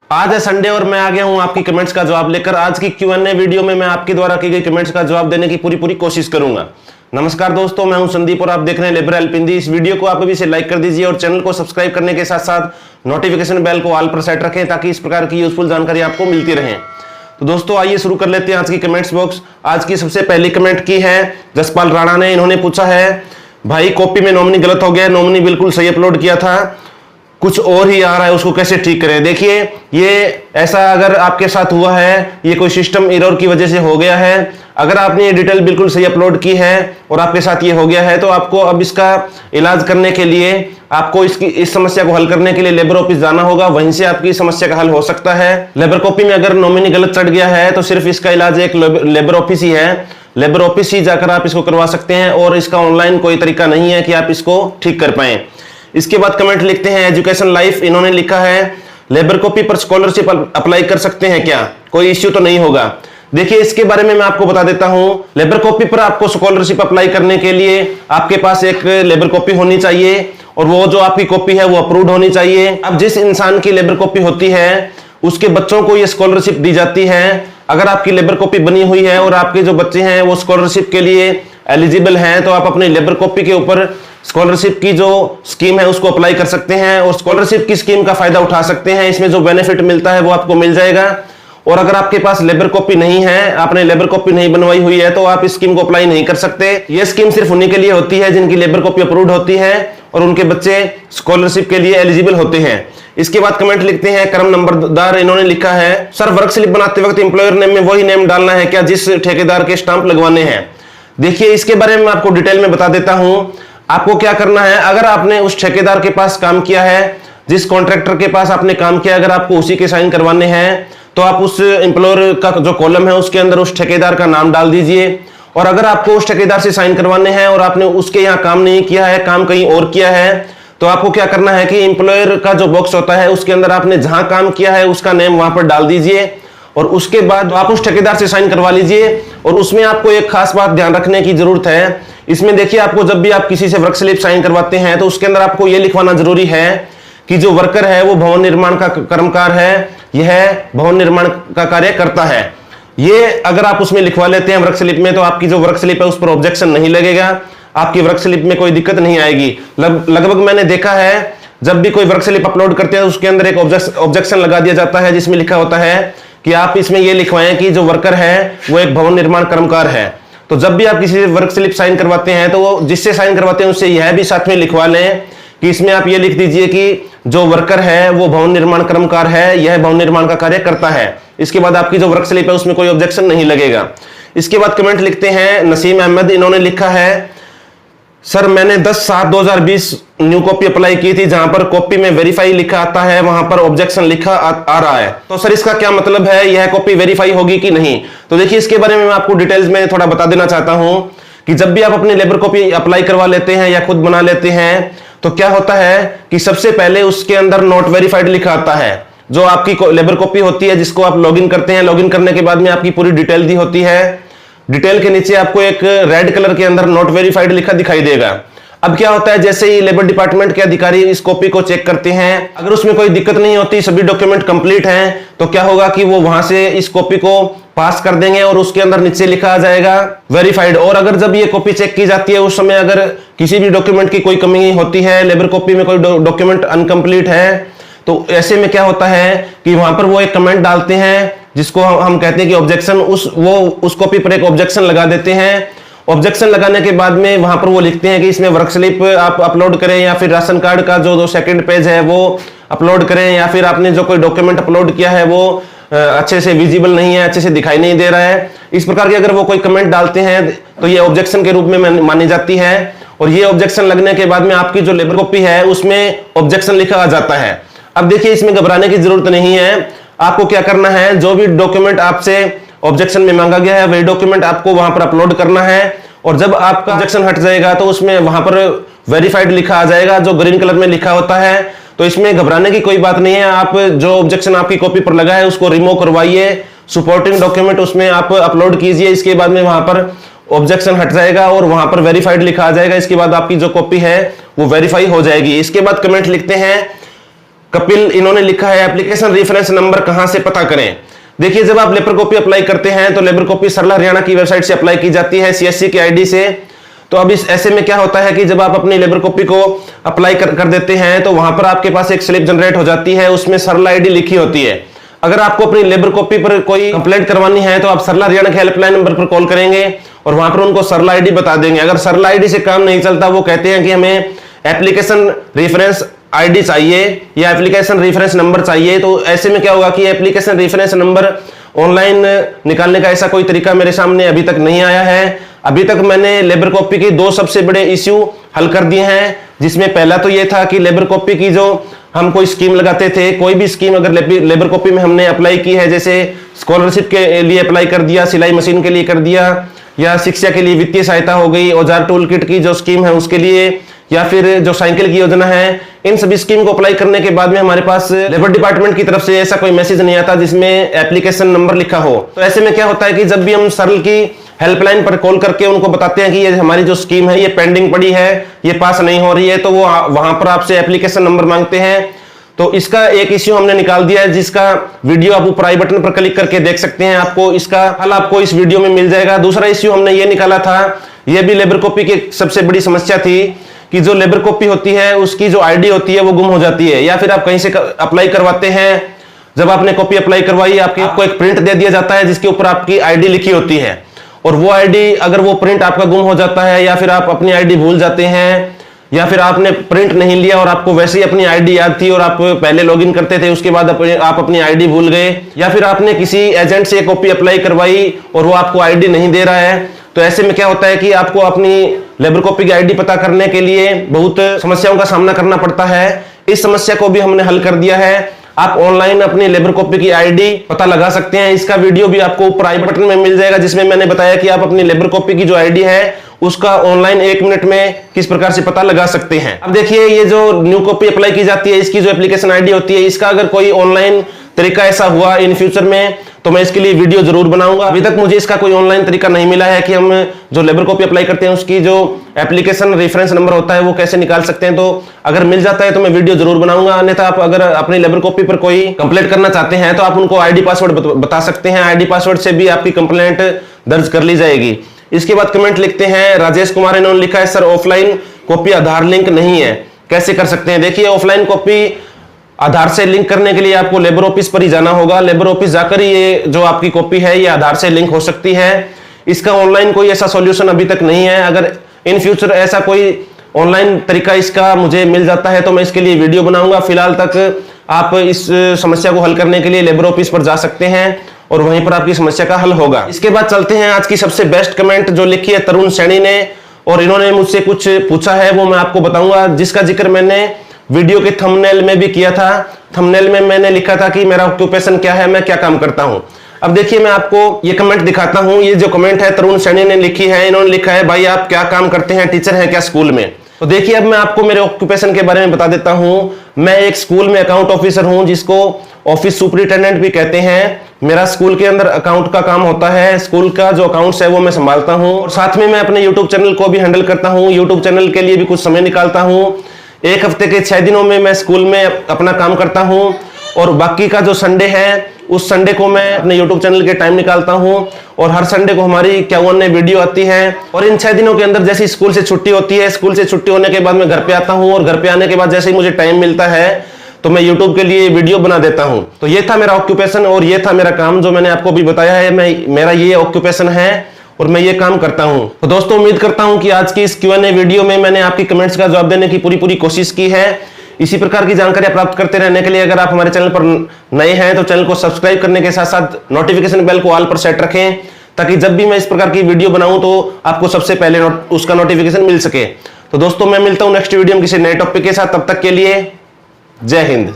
आज है संडे और मैं आ गया हूं आपकी कमेंट्स का जवाब लेकर। आज की Q&A वीडियो में मैं आपके द्वारा की गई कमेंट्स का जवाब देने की पूरी कोशिश करूंगा। नमस्कार दोस्तों, मैं हूं संदीप और आप देख रहे हैं लिबरल हेल्प हिंदी। इस वीडियो को आप अभी से लाइक कर दीजिए और चैनल को सब्सक्राइब करने के साथ साथ नोटिफिकेशन बेल को ऑल पर सेट रखें ताकि इस प्रकार की यूजफुल जानकारी आपको मिलती रहे। तो दोस्तों आइए शुरू कर लेते हैं आज की कमेंट्स बॉक्स। आज की सबसे पहली कमेंट की है जसपाल राणा ने। इन्होंने पूछा है, भाई कॉपी में नॉमिनी गलत हो गया, नॉमिनी बिल्कुल सही अपलोड किया था, कुछ और ही आ रहा है, उसको कैसे ठीक करें। देखिए, ये ऐसा अगर आपके साथ हुआ है, ये कोई सिस्टम एरर की वजह से हो गया है। अगर आपने ये डिटेल बिल्कुल सही अपलोड की है और आपके साथ ये हो गया है, तो आपको अब इसका इलाज करने के लिए, आपको इस समस्या को हल करने के लिए लेबर ऑफिस जाना होगा। वहीं से आपकी समस्या का हल हो सकता है। लेबर कॉपी में अगर नॉमिनी गलत चढ़ गया है तो सिर्फ इसका इलाज एक लेबर ऑफिस ही है। लेबर ऑफिस ही जाकर आप इसको करवा सकते हैं और इसका ऑनलाइन कोई तरीका नहीं है कि आप इसको ठीक कर पाए। इसके बाद कमेंट लिखते हैं एजुकेशन लाइफ। इन्होंने लिखा है, लेबर कॉपी पर स्कॉलरशिप अप्लाई कर सकते हैं क्या, कोई इश्यू तो नहीं होगा। देखिए, इसके बारे में मैं आपको बता देता हूं। लेबर कॉपी पर आपको स्कॉलरशिप अप्लाई करने के लिए आपके पास एक लेबर कॉपी होनी चाहिए और वो जो आपकी कॉपी है वो अप्रूव्ड होनी चाहिए। अब जिस इंसान की लेबर कॉपी होती है उसके बच्चों को ये स्कॉलरशिप दी जाती है। अगर आपकी लेबर कॉपी बनी हुई है और आपके जो बच्चे हैं वो स्कॉलरशिप के लिए एलिजिबल हैं, तो आप अपनी लेबर कॉपी के ऊपर स्कॉलरशिप की जो स्कीम है उसको अप्लाई कर सकते हैं और स्कॉलरशिप की स्कीम का फायदा उठा सकते हैं। इसमें जो बेनिफिट मिलता है वो आपको मिल जाएगा। और अगर आपके पास लेबर कॉपी नहीं है, आपने लेबर कॉपी नहीं बनवाई हुई है, तो आप इस स्कीम को अप्लाई नहीं कर सकते। ये स्कीम सिर्फ उन्हीं के लिए होती है जिनकी लेबर कॉपी अप्रूव्ड होती है और उनके बच्चे स्कॉलरशिप के लिए एलिजिबल होते हैं। इसके बाद कमेंट लिखते हैं करम नंबरदार। इन्होंने लिखा है, सर वर्क स्लिप बनाते वक्त एम्प्लॉयर नेम में वही नेम डालना है क्या जिस ठेकेदार के स्टांप लगवाने हैं। देखिए, इसके बारे में आपको डिटेल में बता देता हूं। आपको क्या करना है, अगर आपने उस ठेकेदार के पास काम किया है, जिस कॉन्ट्रैक्टर के पास आपने काम किया, अगर आपको उसी के साइन करवाने हैं, तो आप उस एम्प्लॉयर का जो कॉलम है उसके अंदर उस ठेकेदार का नाम डाल दीजिए। और अगर आपको उस ठेकेदार से साइन करवाने हैं और आपने उसके यहाँ काम नहीं किया है, काम कहीं और किया है, तो आपको क्या करना है कि एम्प्लॉयर का जो बॉक्स होता है उसके अंदर आपने जहां काम किया है उसका नेम वहां पर डाल दीजिए और उसके बाद आप उस ठेकेदार से साइन करवा लीजिए। और उसमें आपको एक खास बात ध्यान रखने की जरूरत है। इसमें देखिए, आपको जब भी आप किसी से वर्क स्लिप साइन करवाते हैं तो उसके अंदर आपको यह लिखवाना जरूरी है कि जो वर्कर है वो भवन निर्माण का कर्मकार है, यह भवन निर्माण का कार्य करता है। ये अगर आप उसमें लिखवा लेते हैं वर्क स्लिप में, तो आपकी जो वर्क स्लिप है उस पर ऑब्जेक्शन नहीं लगेगा, आपकी वर्क स्लिप में कोई दिक्कत नहीं आएगी। लगभग मैंने देखा है, जब भी कोई वर्क स्लिप अपलोड करते हैं उसके अंदर एक ऑब्जेक्शन लगा दिया जाता है जिसमें लिखा होता है कि आप इसमें यह लिखवाएं कि जो वर्कर है वो एक भवन निर्माण कर्मकार है। तो जब भी आप किसी से वर्क स्लिप साइन करवाते हैं तो वो जिससे साइन करवाते हैं उससे यह भी साथ में लिखवा लें कि इसमें आप ये लिख दीजिए कि जो वर्कर है वो भवन निर्माण कर्मकार है, यह भवन निर्माण का कार्य करता है। इसके बाद आपकी जो वर्क स्लिप है उसमें कोई ऑब्जेक्शन नहीं लगेगा। इसके बाद कमेंट लिखते हैं नसीम अहमद। इन्होंने लिखा है, सर मैंने 10/7/2020 न्यू कॉपी अप्लाई की थी, जहां पर कॉपी में वेरीफाई लिखा आता है वहां पर ऑब्जेक्शन लिखा आ रहा है, तो सर इसका क्या मतलब है, यह कॉपी वेरीफाई होगी कि नहीं। तो देखिए, इसके बारे में मैं आपको डिटेल्स में थोड़ा बता देना चाहता हूं कि जब भी आप अपनी लेबर कॉपी अप्लाई करवा लेते हैं या खुद बना लेते हैं, तो क्या होता है कि सबसे पहले उसके अंदर नॉट वेरीफाइड लिखा आता है। जो आपकी लेबर कॉपी होती है जिसको आप लॉगिन करते हैं, लॉगिन करने के बाद में आपकी पूरी डिटेल दी होती है। डिटेल के नीचे आपको एक रेड कलर के अंदर नॉट वेरीफाइड लिखा दिखाई देगा। अब क्या होता है, जैसे ही लेबर डिपार्टमेंट के अधिकारी इस कॉपी को चेक करते हैं, अगर उसमें कोई दिक्कत नहीं होती, सभी डॉक्यूमेंट कंप्लीट हैं, तो क्या होगा कि वो वहां से इस कॉपी को पास कर देंगे और उसके अंदर नीचे लिखा आ जाएगा वेरीफाइड। और अगर जब ये कॉपी चेक की जाती है उस समय अगर किसी भी डॉक्यूमेंट की कोई कमी होती है, लेबर कॉपी में कोई डॉक्यूमेंट अनकंप्लीट है, तो ऐसे में क्या होता है कि वहां पर वो एक कमेंट डालते हैं जिसको हम कहते हैं कि ऑब्जेक्शन। उस कॉपी पर एक ऑब्जेक्शन लगा देते हैं। ऑब्जेक्शन लगाने के बाद में वहां पर वो लिखते हैं कि इसमें वर्क स्लिप आप अपलोड करें या फिर राशन कार्ड का जो सेकंड पेज है वो अपलोड करें, या फिर आपने जो कोई डॉक्यूमेंट अपलोड किया है वो अच्छे से विजिबल नहीं है, अच्छे से दिखाई नहीं दे रहा है। इस प्रकार के अगर वो कोई कमेंट डालते हैं तो ये ऑब्जेक्शन के रूप में मानी जाती है। और ये ऑब्जेक्शन लगने के बाद में आपकी जो लेबर कॉपी है उसमें ऑब्जेक्शन लिखा आ जाता है। अब देखिए, इसमें घबराने की जरूरत नहीं है। आपको क्या करना है, जो भी डॉक्यूमेंट आपसे ऑब्जेक्शन में मांगा गया है वही डॉक्यूमेंट आपको वहां पर अपलोड करना है। और जब आपका ऑब्जेक्शन हट जाएगा तो उसमें वहां पर वेरीफाइड लिखा आ जाएगा, जो ग्रीन कलर में लिखा होता है। तो इसमें घबराने की कोई बात नहीं है। आप जो ऑब्जेक्शन आपकी कॉपी पर लगा है उसको रिमूव करवाइए, सपोर्टिंग डॉक्यूमेंट उसमें आप अपलोड कीजिए। इसके बाद में वहां पर ऑब्जेक्शन हट जाएगा और वहां पर वेरीफाइड लिखा आ जाएगा। इसके बाद आपकी जो कॉपी है वो वेरीफाई हो जाएगी। इसके बाद कमेंट लिखते हैं कपिल, इन्होंने लिखा है एप्लीकेशन रेफरेंस नंबर कहां से पता करें। देखिए, जब आप लेबर कॉपी अप्लाई करते हैं तो लेबर कॉपी सरला हरियाणा की वेबसाइट से अप्लाई की जाती है, CSC के आईडी से। तो अब इस ऐसे में क्या होता है कि जब आप अपनी लेबर कॉपी को अप्लाई कर देते हैं तो वहां पर आपके पास एक स्लिप जनरेट हो जाती है, उसमें सरला आईडी लिखी होती है। अगर आपको अपनी लेबर कॉपी पर कोई कंप्लेंट करवानी है तो आप सरला हरियाणा के हेल्पलाइन नंबर पर कॉल करेंगे और वहां पर उनको सरला आईडी बता देंगे। अगर सरला आईडी से काम नहीं चलता, वो कहते हैं कि हमें एप्लीकेशन रेफरेंस आईडी चाहिए या एप्लीकेशन रेफरेंस नंबर चाहिए, तो ऐसे में क्या होगा कि एप्लीकेशन रेफरेंस नंबर ऑनलाइन निकालने का ऐसा कोई तरीका मेरे सामने अभी तक नहीं आया है। अभी तक मैंने लेबर कॉपी की 2 सबसे बड़े इश्यू हल कर दिए हैं, जिसमें पहला तो ये था कि लेबर कॉपी की जो हम कोई स्कीम लगाते थे, कोई भी स्कीम अगर लेबर कॉपी में हमने अप्लाई की है, जैसे स्कॉलरशिप के लिए अप्लाई कर दिया, सिलाई मशीन के लिए कर दिया, या शिक्षा के लिए वित्तीय सहायता हो गई, औजार टूल किट की जो स्कीम है उसके लिए, या फिर जो साइकिल की योजना है, इन सभी स्कीम को अप्लाई करने के बाद में हमारे पास लेबर डिपार्टमेंट की तरफ से ऐसा कोई मैसेज नहीं आता जिसमें एप्लीकेशन नंबर लिखा हो। तो ऐसे में क्या होता है कि जब भी हम सरल की हेल्पलाइन पर कॉल करके उनको बताते हैं कि ये हमारी जो स्कीम है ये पेंडिंग पड़ी है, ये पास नहीं हो रही है, तो वो वहां पर आपसे एप्लीकेशन नंबर मांगते हैं। तो इसका एक इश्यू हमने निकाल दिया है, जिसका वीडियो आप ऊपर आई बटन पर क्लिक करके देख सकते हैं। आपको इसका हल आपको इस वीडियो में मिल जाएगा। दूसरा इश्यू हमने ये निकाला था, ये भी लेबर कॉपी की सबसे बड़ी समस्या थी कि जो लेबर कॉपी होती है उसकी जो आईडी होती है वो गुम हो जाती है, या फिर आप कहीं से अप्लाई करवाते हैं, जब आपने कॉपी अप्लाई करवाई आपको एक प्रिंट दे दिया जाता है जिसके ऊपर आपकी आईडी लिखी होती है, और वो आईडी अगर वो प्रिंट आपका गुम हो जाता है, या फिर आप अपनी आईडी भूल जाते हैं, या फिर आपने प्रिंट नहीं लिया और आपको वैसे ही अपनी आईडी याद थी और आप पहले लॉगिन करते थे, उसके बाद आप अपनी आईडी भूल गए, या फिर आपने किसी एजेंट से कॉपी अप्लाई करवाई और वो आपको आईडी नहीं दे रहा है, तो ऐसे में क्या होता है कि आपको अपनी लेबर कॉपी की आईडी पता करने के लिए बहुत समस्याओं का सामना करना पड़ता है। इस समस्या को भी हमने हल कर दिया है। आप ऑनलाइन अपनी लेबर कॉपी की आईडी पता लगा सकते हैं। इसका वीडियो भी आपको ऊपर आई बटन में मिल जाएगा, जिसमें मैंने बताया कि आप अपनी लेबर कॉपी की जो आईडी है उसका ऑनलाइन 1 मिनट में किस प्रकार से पता लगा सकते हैं। अब देखिए, ये जो न्यू कॉपी अप्लाई की जाती है, इसकी जो एप्लीकेशन आईडी होती है, इसका अगर कोई ऑनलाइन तरीका ऐसा हुआ इन फ्यूचर में तो मैं इसके लिए वीडियो जरूर बनाऊंगा। अभी तक मुझे इसका कोई ऑनलाइन तरीका नहीं मिला है कि हम जो लेबर कॉपी अप्लाई करते हैं उसकी जो एप्लीकेशन रेफरेंस नंबर होता है वो कैसे निकाल सकते हैं। तो अगर मिल जाता है तो मैं वीडियो जरूर बनाऊंगा। अन्यथा आप अगर अपनी लेबर कॉपी पर कोई कंप्लेंट करना चाहते हैं तो आप उनको आईडी पासवर्ड बता सकते हैं। आईडी पासवर्ड से भी आपकी कंप्लेंट दर्ज कर ली जाएगी। इसके बाद कमेंट लिखते हैं राजेश कुमार, इन्होंने लिखा है सर ऑफलाइन कॉपी आधार लिंक नहीं है, कैसे कर सकते हैं। देखिए, ऑफलाइन कॉपी आधार से लिंक करने के लिए आपको लेबर ऑफिस पर ही जाना होगा। लेबर ऑफिस जाकर ही ये जो आपकी कॉपी है ये आधार से लिंक हो सकती है। इसका ऑनलाइन कोई ऐसा सॉल्यूशन अभी तक नहीं है। अगर इन फ्यूचर ऐसा कोई ऑनलाइन तरीका इसका मुझे मिल जाता है तो मैं इसके लिए वीडियो बनाऊंगा। फिलहाल तक आप इस समस्या को हल करने के लिए लेबर ऑफिस पर जा सकते हैं और वहीं पर आपकी समस्या का हल होगा। इसके बाद चलते हैं आज की सबसे बेस्ट कमेंट जो लिखी है तरुण सैनी ने, और इन्होंने मुझसे कुछ पूछा है वो मैं आपको बताऊंगा, जिसका जिक्र मैंने वीडियो के थंबनेल में भी किया था। थंबनेल में मैंने लिखा था कि मेरा ऑक्यूपेशन क्या है, मैं क्या काम करता हूं। अब देखिए, मैं आपको ये कमेंट दिखाता हूं। ये जो कमेंट है तरुण सैनी ने लिखी है, इन्होंने लिखा है भाई आप क्या काम करते हैं, टीचर हैं क्या स्कूल में। तो देखिए, अब मैं आपको मेरे ऑक्यूपेशन के बारे में बता देता हूं। मैं एक स्कूल में अकाउंट ऑफिसर हूं, जिसको ऑफिस सुपरिटेंडेंट भी कहते हैं। मेरा स्कूल के अंदर अकाउंट का काम होता है। स्कूल का जो अकाउंट्स है वो मैं संभालता हूं, और साथ में मैं अपने यूट्यूब चैनल को भी हैंडल करता हूं। यूट्यूब चैनल के लिए भी कुछ समय निकालता हूं। एक हफ्ते के 6 दिनों में मैं स्कूल में अपना काम करता हूं, और बाकी का जो संडे है उस संडे को मैं अपने यूट्यूब चैनल के टाइम निकालता हूं, और हर संडे को हमारी 51 वीडियो आती है। और इन 6 दिनों के अंदर जैसे स्कूल से छुट्टी होती है, स्कूल से छुट्टी होने के बाद मैं घर पे आता हूं, और घर पे आने के बाद जैसे ही मुझे टाइम मिलता है तो मैं यूट्यूब के लिए वीडियो बना देता हूं। तो ये था मेरा ऑक्यूपेशन और ये था मेरा काम जो मैंने आपको भी बताया है। मेरा ये ऑक्यूपेशन है और मैं ये काम करता हूं। तो दोस्तों, उम्मीद करता हूं कि आज की इस Q&A वीडियो में मैंने आपकी कमेंट्स का जवाब देने की पूरी कोशिश की है। इसी प्रकार की जानकारी प्राप्त करते रहने के लिए अगर आप हमारे चैनल पर नए हैं तो चैनल को सब्सक्राइब करने के साथ साथ नोटिफिकेशन बेल को ऑल पर सेट रखें, ताकि जब भी मैं इस प्रकार की वीडियो बनाऊं तो आपको सबसे पहले उसका नोटिफिकेशन मिल सके। तो दोस्तों, मैं मिलता हूं नेक्स्ट वीडियो में किसी नए टॉपिक के साथ। तब तक के लिए जय हिंद।